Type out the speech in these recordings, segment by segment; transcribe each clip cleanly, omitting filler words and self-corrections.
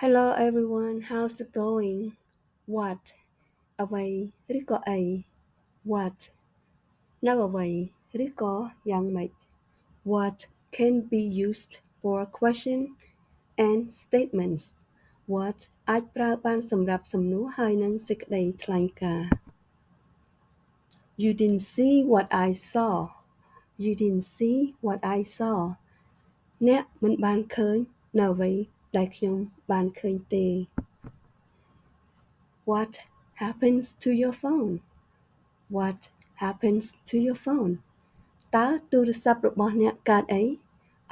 Hello everyone, how's it going? What អ្វីឬក៏អី What នៅអ្វីឬក៏យ៉ាងម៉េច What can be used for question and statements. What អាចប្រើបានសម្រាប់សំណួរហើយនិងសេចក្តីថ្លែងការណ៍ You didn't see what I saw. You didn't see what I saw. អ្នកមិនបានឃើញនៅអ្វីដែលខ្ញុំបានឃើញទេ What happens to your phone? What happens to your phone? តើទូរស័ព្ទរបស់អ្នកកើតអី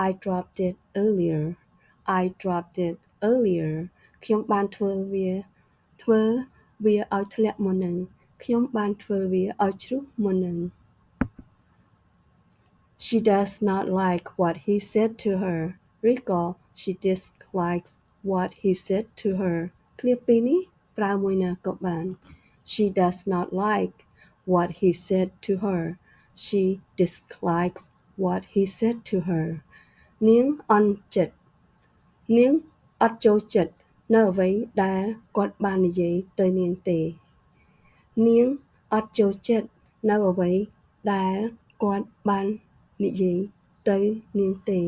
I dropped it earlier. I dropped it earlier. ខ្ញុំបានធ្វើវាឲ្យធ្លាក់មុននឹងខ្ញុំបានធ្វើវាឲ្យជ្រុះមុននឹង She does not like what he said to her. ឬក៏ She dislikes what he said to her. ឃ្លាពីរនេះប្រើមួយណាក៏បាន She does not like what he said to her. She dislikes what he said to her. នាងអន់ចិត្តនាងអត់ចូលចិត្តនៅអ្វីដែលគាត់បាននិយាយទៅនាងទេនាងអត់ចូលចិត្តនៅអ្វីដែលគាត់បាននិយាយទៅនាងទេ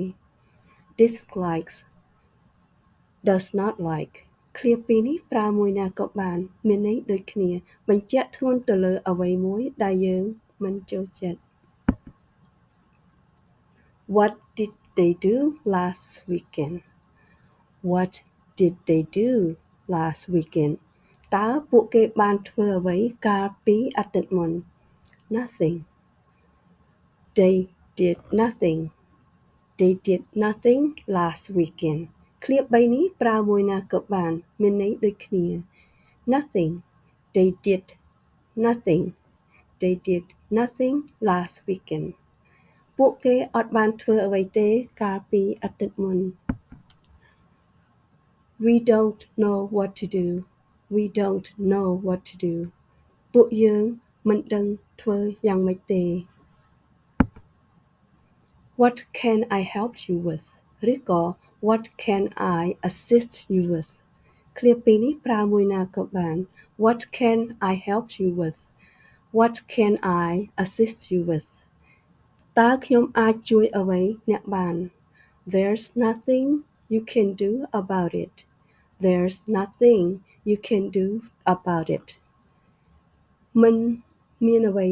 dislikes does not like ឃ្លាពីរនេះប្រើមួយណាក៏បានមានន័យដូចគ្នាបញ្ជាក់ធ្ងន់ទៅលើអ្វីមួយដែលយើងមិនចូលចិត្ត What did they do last weekend? What did they do last weekend? តើពួកគេបានធ្វើអ្វីកាលពីអាទិត្យមុន Nothing. They did nothing. They did nothing last weekend. ឃ្លា3នេះប្រើមួយណាក៏បានមានន័យដូចគ្នា Nothing. They did nothing. They did nothing last weekend. ពួកគេអត់បានធ្វើអ្វីទេកាលពីអាទិត្យមុន We don't know what to do. We don't know what to do. ពួកយើងមិនដឹងធ្វើយ៉ាងម៉េចទេ What can I help you with? ឬក៏ What can I assist you with? ឃ្លាពីរនេះប្រើមួយណាក៏បាន What can I help you with? What can I assist you with? តើខ្ញុំអាចជួយអ្វីអ្នកបាន There's nothing you can do about it. There's nothing you can do about it. មិនមានអ្វី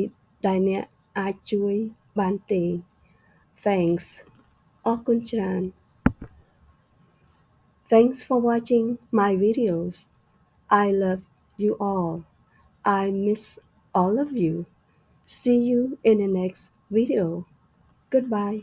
ដែលអ្នកអាចជួយបានទេ Thanks អរគុណច្រើន Thanks for watching my videos. I love you all. I miss all of you. See you in the next video. Goodbye.